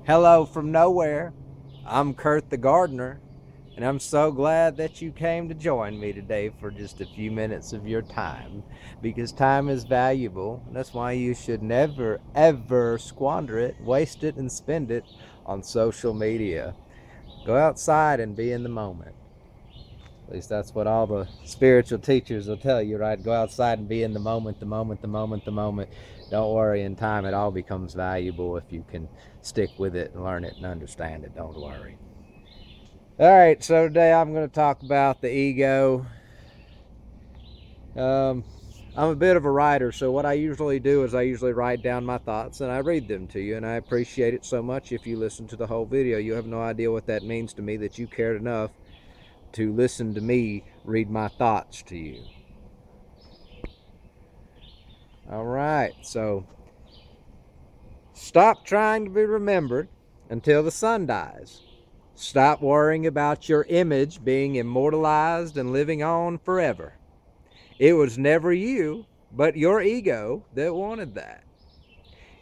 Hello from nowhere. I'm Kurt the Gardener, and I'm so glad that you came to join me today for just a few minutes of your time because time is valuable. And that's why you should never, ever squander it, waste it, and spend it on social media. Go outside and be in the moment. At least that's what all the spiritual teachers will tell you, right? Go outside and be in the moment, the moment, the moment, the moment. Don't worry, in time it all becomes valuable if you can stick with it and learn it and understand it. Don't worry. All right, so today I'm going to talk about the ego. Um, I'm a bit of a writer, so what I usually do is I usually write down my thoughts and I read them to you, and I appreciate it so much if you listen to the whole video. You have no idea what that means to me, that you cared enough to listen to me read my thoughts to you. All right, so stop trying to be remembered until the sun dies. Stop worrying about your image being immortalized and living on forever. It was never you, but your ego that wanted that.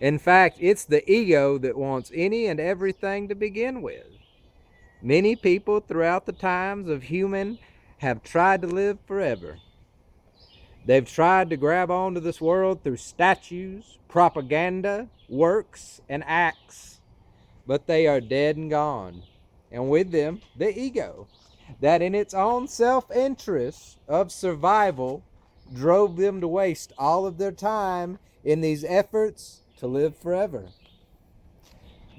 In fact, it's the ego that wants any and everything to begin with. Many people throughout the times of human have tried to live forever. They've tried to grab onto this world through statues, propaganda, works, and acts, but they are dead and gone. And with them, the ego, that in its own self-interest of survival drove them to waste all of their time in these efforts to live forever.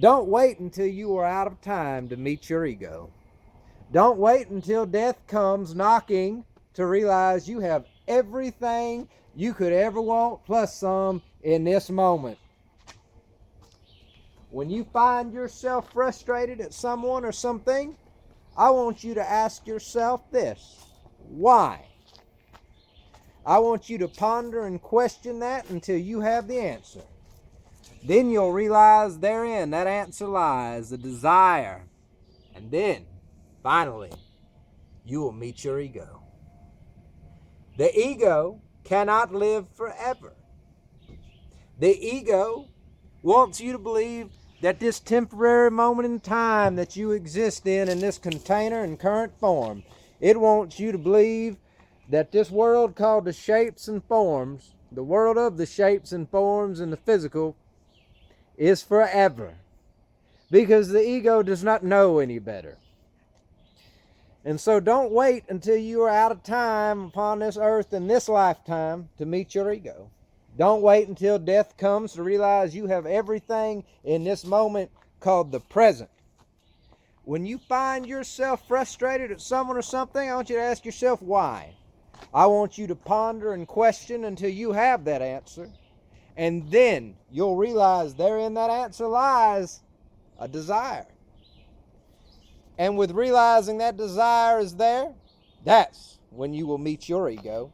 Don't wait until you are out of time to meet your ego. Don't wait until death comes knocking to realize you have everything you could ever want plus some in this moment. When you find yourself frustrated at someone or something, I want you to ask yourself this: why? I want you to ponder and question that until you have the answer. Then you'll realize therein that answer lies, the desire. And then, finally, you will meet your ego. The ego cannot live forever. The ego wants you to believe that this temporary moment in time that you exist in this container and current form, it wants you to believe that this world called the shapes and forms, the world of the shapes and forms and the physical, is forever. Because the ego does not know any better. And so don't wait until you are out of time upon this earth in this lifetime to meet your ego. Don't wait until death comes to realize you have everything in this moment called the present. When you find yourself frustrated at someone or something, I want you to ask yourself why. I want you to ponder and question until you have that answer. And then you'll realize therein that answer lies a desire. And with realizing that desire is there, that's when you will meet your ego.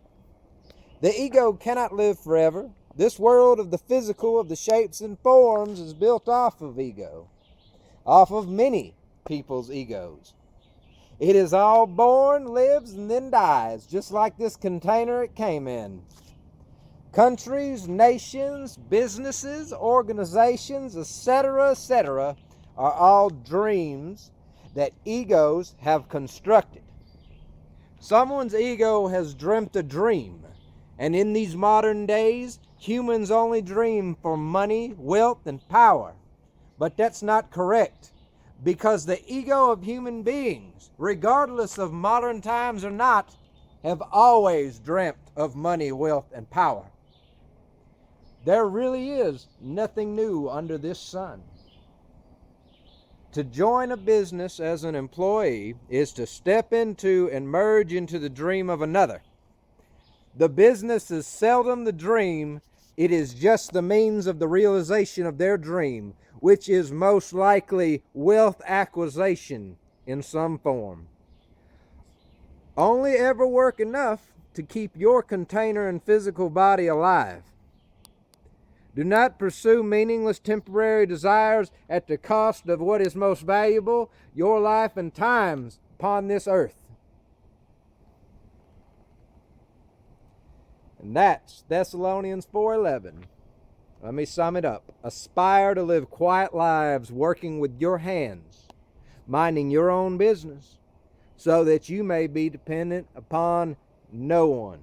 The ego cannot live forever. This world of the physical, of the shapes and forms, is built off of ego, off of many people's egos. It is all born, lives, and then dies, just like this container it came in. Countries, nations, businesses, organizations, etc., are all dreams that egos have constructed. Someone's ego has dreamt a dream, and in these modern days, humans only dream for money, wealth, and power. But that's not correct, because the ego of human beings, regardless of modern times or not, have always dreamt of money, wealth, and power. There really is nothing new under this sun. To join a business as an employee is to step into and merge into the dream of another. The business is seldom the dream, it is just the means of the realization of their dream, which is most likely wealth acquisition in some form. Only ever work enough to keep your container and physical body alive. Do not pursue meaningless temporary desires at the cost of what is most valuable, your life and times upon this earth. And that's Thessalonians 4:11. Let me sum it up. Aspire to live quiet lives working with your hands, minding your own business, so that you may be dependent upon no one.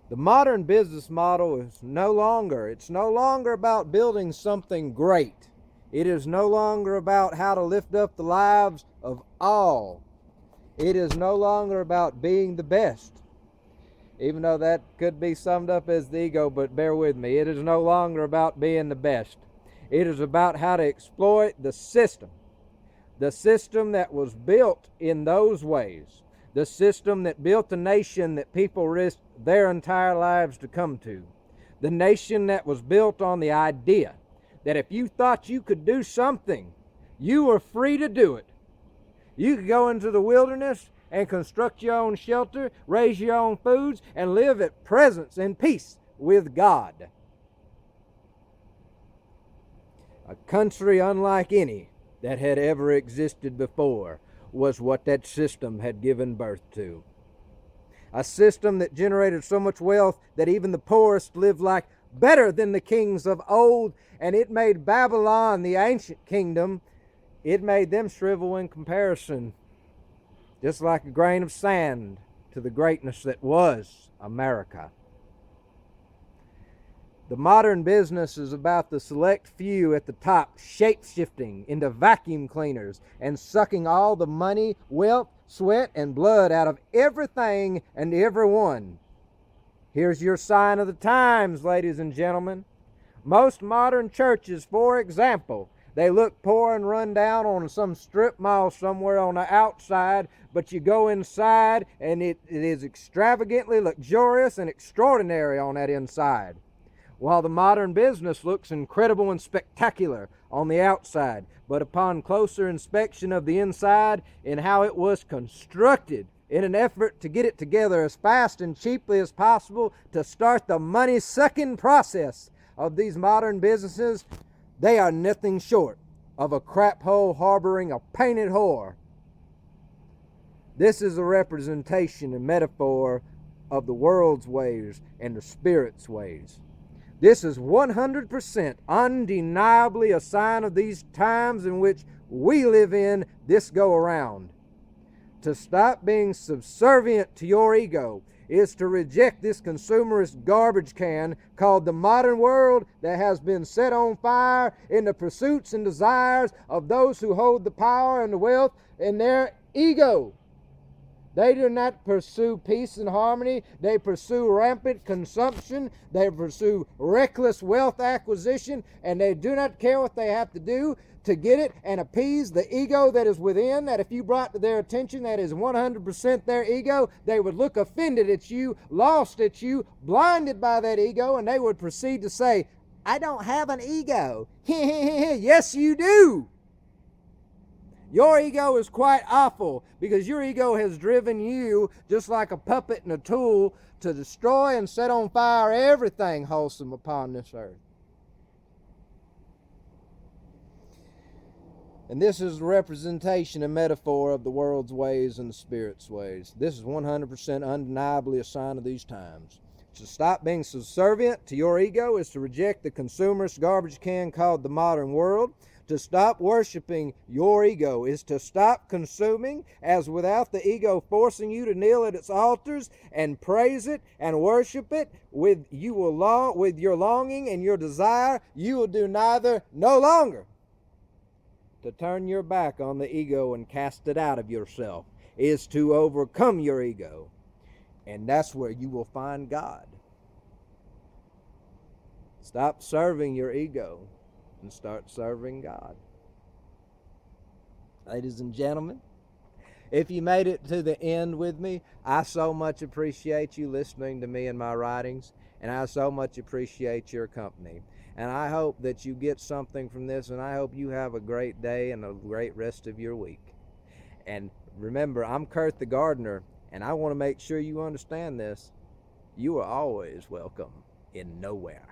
The modern business model is no longer about building something great. It is no longer about how to lift up the lives of all. It is no longer about being the best. Even though that could be summed up as the ego, but bear with me. It is no longer about being the best. It is about how to exploit the system that was built in those ways, the system that built the nation that people risked their entire lives to come to, the nation that was built on the idea that if you thought you could do something, you were free to do it. You could go into the wilderness and construct your own shelter, raise your own foods, and live at presence and peace with God. A country unlike any that had ever existed before was what that system had given birth to. A system that generated so much wealth that even the poorest lived like better than the kings of old, and it made Babylon, the ancient kingdom, it made them shrivel in comparison, just like a grain of sand to the greatness that was America. The modern business is about the select few at the top shape-shifting into vacuum cleaners and sucking all the money, wealth, sweat, and blood out of everything and everyone. Here's your sign of the times, ladies and gentlemen. Most modern churches, for example, they look poor and run down on some strip mall somewhere on the outside, but you go inside and it is extravagantly luxurious and extraordinary on that inside. While the modern business looks incredible and spectacular on the outside, but upon closer inspection of the inside and how it was constructed in an effort to get it together as fast and cheaply as possible to start the money-sucking process of these modern businesses, they are nothing short of a crap hole harboring a painted whore. This is a representation and metaphor of the world's ways and the Spirit's ways. This is 100% undeniably a sign of these times in which we live in this go around. To stop being subservient to your ego is to reject this consumerist garbage can called the modern world that has been set on fire in the pursuits and desires of those who hold the power and the wealth in their ego. They do not pursue peace and harmony. They pursue rampant consumption. They pursue reckless wealth acquisition, and they do not care what they have to do to get it and appease the ego that is within, that if you brought to their attention that is 100% their ego, they would look offended at you, lost at you, blinded by that ego, and they would proceed to say, I don't have an ego. Yes, you do. Your ego is quite awful because your ego has driven you, just like a puppet and a tool, to destroy and set on fire everything wholesome upon this earth. And this is a representation and metaphor of the world's ways and the Spirit's ways. This is 100% undeniably a sign of these times. To stop being subservient to your ego is to reject the consumerist garbage can called the modern world. To stop worshiping your ego is to stop consuming, as without the ego forcing you to kneel at its altars and praise it and worship it with your longing and your desire, you will do neither no longer. To turn your back on the ego and cast it out of yourself is to overcome your ego. And that's where you will find God. Stop serving your ego and start serving God. Ladies and gentlemen, if you made it to the end with me, I so much appreciate you listening to me and my writings, and I so much appreciate your company. And I hope that you get something from this, and I hope you have a great day and a great rest of your week. And remember, I'm Kurt the Gardener, and I want to make sure you understand this. You are always welcome in nowhere.